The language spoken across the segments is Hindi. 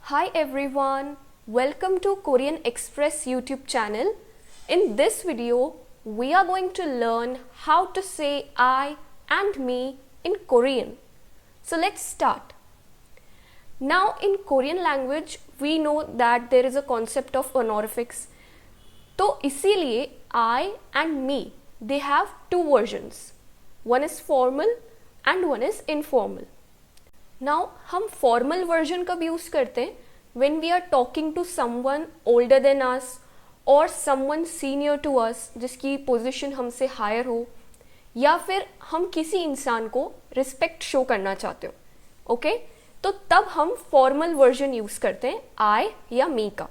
Hi everyone, welcome to Korean Express YouTube channel. In this video, we are going to learn how to say I and me in Korean. So let's start. Now in Korean language, we know that there is a concept of honorifics. तो इसीलिए I and me, they have two versions. One is formal and one is informal. Now हम formal version कब use करते हैं? When we are talking to someone older than us or someone senior to us जिसकी position हमसे higher हो, या फिर हम किसी इंसान को respect show करना चाहते हो, okay? तो तब हम formal version use करते हैं I या me का.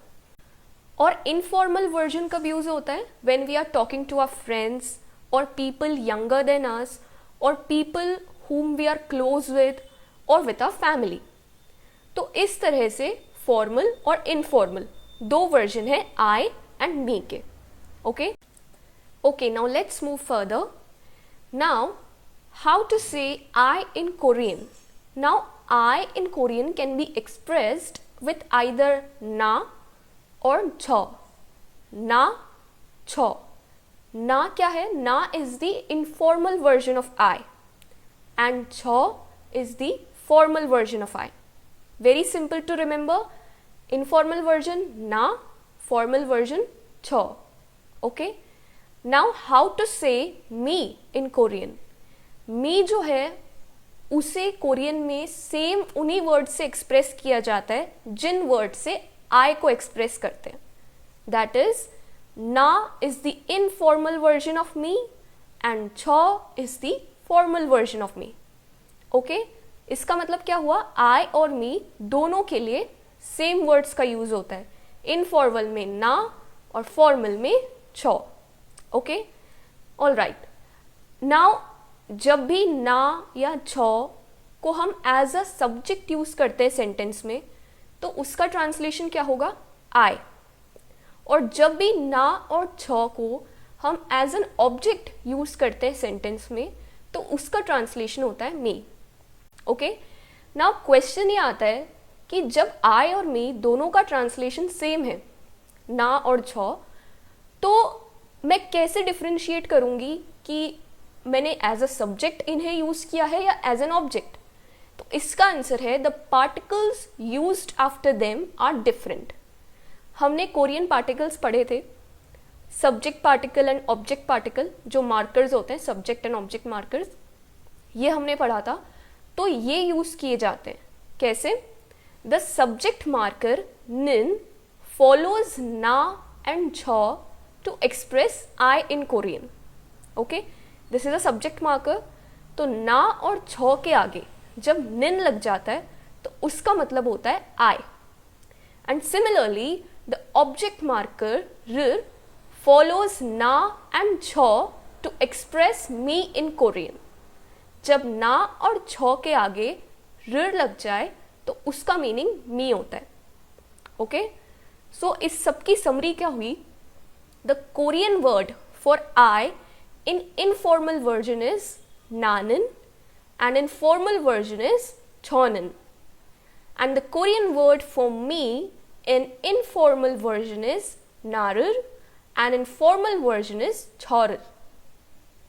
और informal version कब use होता है? When we are talking to our friends or people younger than us or people whom we are close with और विद आवर फैमिली. तो इस तरह से फॉर्मल और इनफॉर्मल दो वर्जन है आई एंड मी के. Okay, now let's move further. Now how to say I in Korean. Now I in Korean can be expressed with either ना और छ. ना छ. ना क्या है? ना is the informal version of I and छ is the formal version of I. Very simple to remember. Informal version na, formal version cho. Okay. Now how to say me in Korean. Me जो है उसे कोरियन में सेम उन्हीं वर्ड से एक्सप्रेस किया जाता है जिन वर्ड से I को एक्सप्रेस करते हैं. That is na is the informal version of me and cho is the formal version of me. Okay. इसका मतलब क्या हुआ? आई और मी दोनों के लिए सेम वर्ड्स का यूज होता है. इनफॉर्मल में ना और फॉर्मल में छ. Okay, all right. नाउ जब भी ना या छ को हम एज अ सब्जेक्ट यूज करते हैं सेंटेंस में, तो उसका ट्रांसलेशन क्या होगा? आई. और जब भी ना और छ को हम एज एन ऑब्जेक्ट यूज करते हैं सेंटेंस में, तो उसका ट्रांसलेशन होता है मी. ओके, नाउ क्वेश्चन ये आता है कि जब आई और मी दोनों का ट्रांसलेशन सेम है, ना और छ, तो मैं कैसे डिफ्रेंशिएट करूंगी कि मैंने एज अ सब्जेक्ट इन्हें यूज किया है या एज एन ऑब्जेक्ट? तो इसका आंसर है the particles used after them are different. हमने कोरियन पार्टिकल्स पढ़े थे, subject particle and object particle, जो मार्कर्स होते हैं, सब्जेक्ट एंड ऑब्जेक्ट मार्कर्स, ये हमने पढ़ा था. तो ये यूज किए जाते हैं कैसे? द सब्जेक्ट मार्कर निन फॉलोज ना एंड छ to express I in Korean. Okay, this is a subject marker. तो ना और छ के आगे जब निन लग जाता है तो उसका मतलब होता है I. And similarly the object marker र फॉलोज ना एंड छ to express me in Korean. जब ना और छ के आगे ऋ लग जाए तो उसका मीनिंग मी होता है. ओके, सो इस सब की समरी क्या हुई? The Korean word for I in informal version is नानन and in formal version is छोनन. And the Korean word for me in informal version is नारुर and in formal version is छोरर.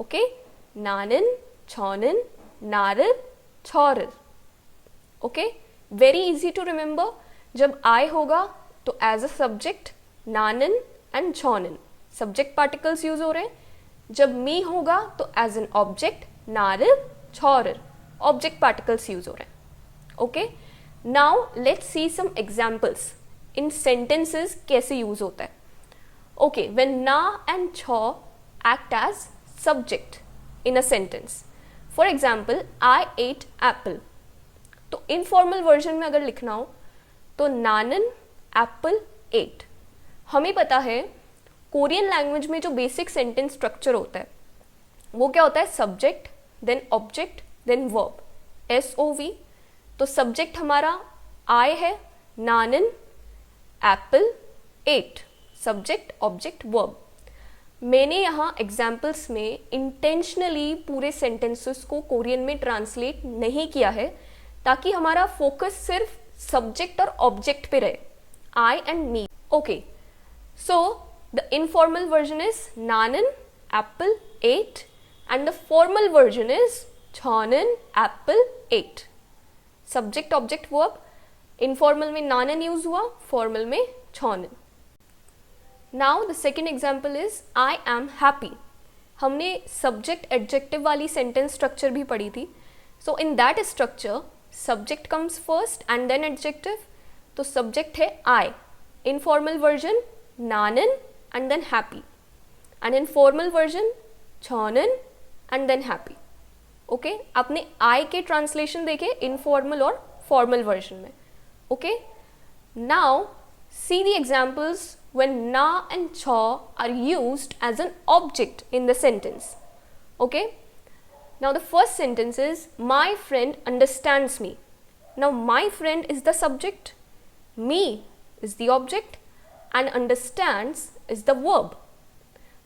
ओके, नानन, छोनन, नारर, छोरर. Okay, very easy to remember. जब आई होगा तो एज अ सब्जेक्ट नानन एंड छोनन, सब्जेक्ट पार्टिकल्स यूज हो रहे हैं. जब मी होगा तो एज एन ऑब्जेक्ट नारर, छोरर, ऑब्जेक्ट पार्टिकल्स यूज हो रहे हैं. Okay, now let's see some examples in sentences कैसे यूज होता है. ओके, व्हेन ना एंड छ act as subject in a sentence. For example, I ate apple. तो इनफॉर्मल वर्जन में अगर लिखना हो तो नानन एप्पल एट. हमें पता है कोरियन लैंग्वेज में जो बेसिक सेंटेंस स्ट्रक्चर होता है वो क्या होता है? Subject, then object, then verb, SOV. तो सब्जेक्ट हमारा आई है, नानन apple eat, subject object verb. मैंने यहाँ एग्जाम्पल्स में इंटेंशनली पूरे सेंटेंसेस को कोरियन में ट्रांसलेट नहीं किया है ताकि हमारा फोकस सिर्फ सब्जेक्ट और ऑब्जेक्ट पे रहे, I and me. Okay, so the informal version is नानन apple eat and the formal version is छानन apple eat. Subject object verb, informal में नानन यूज हुआ, फॉर्मल में छानन. Now the second example is I am happy. हमने सब्जेक्ट एडजेक्टिव वाली सेंटेंस स्ट्रक्चर भी पढ़ी थी. So in that structure subject comes first and then adjective. तो सब्जेक्ट है आई, इनफॉर्मल वर्जन नानन and then happy, and in formal version छानन एंड देन हैप्पी. ओके, आपने आई के ट्रांसलेशन देखे इनफॉर्मल और फॉर्मल वर्जन में. Okay, now see the examples when na and cha are used as an object in the sentence. Okay, now the first sentence is my friend understands me. Now my friend is the subject, me is the object and understands is the verb.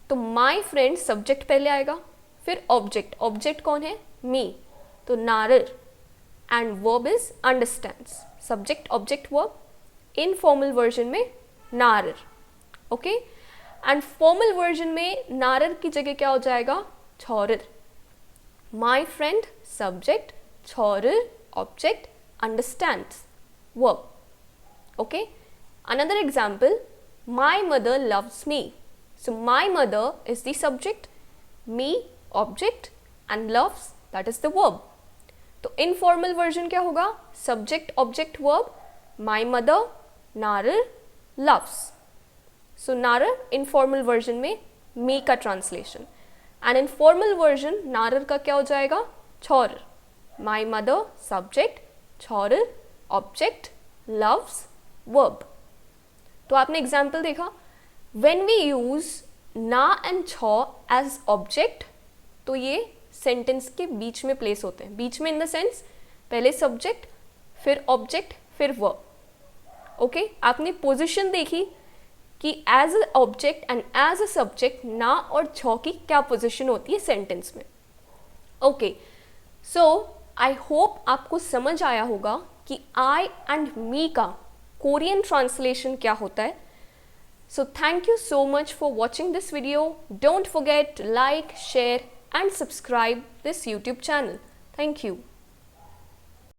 तो my friend subject पहले आएगा, फिर object. object कौन है? me. तो नारर, and verb is understands. subject object verb. In formal version में नारर. ओके, एंड फॉर्मल वर्जन में नारर की जगह क्या हो जाएगा? छौरर. माई फ्रेंड सब्जेक्ट, छौरर object, understands verb. Okay, another example, my mother loves me. So my mother is the subject, me object and loves that is the verb. तो इनफॉर्मल वर्जन क्या होगा? Subject object verb, my mother, नारर, लव्स. सो नारर इनफॉर्मल वर्जन में मी का translation, and in formal version नारर का क्या हो जाएगा? छौरर. माई मदर सब्जेक्ट, छौरर ऑब्जेक्ट, लव्स वर्ब. तो आपने एग्जाम्पल देखा, व्हेन वी यूज ना एंड छौ एज ऑब्जेक्ट, तो ये सेंटेंस के बीच में प्लेस होते हैं. बीच में इन द सेंस पहले सब्जेक्ट, फिर ऑब्जेक्ट, फिर वर्ब. ओके, आपने पोजीशन देखी कि as a object and as a subject ना और छौ की क्या पोजीशन होती है सेंटेंस में. ओके, सो आई होप आपको समझ आया होगा कि आई एंड मी का कोरियन ट्रांसलेशन क्या होता है. So thank you so much for watching this video. Don't forget like, share and subscribe this YouTube channel. Thank you.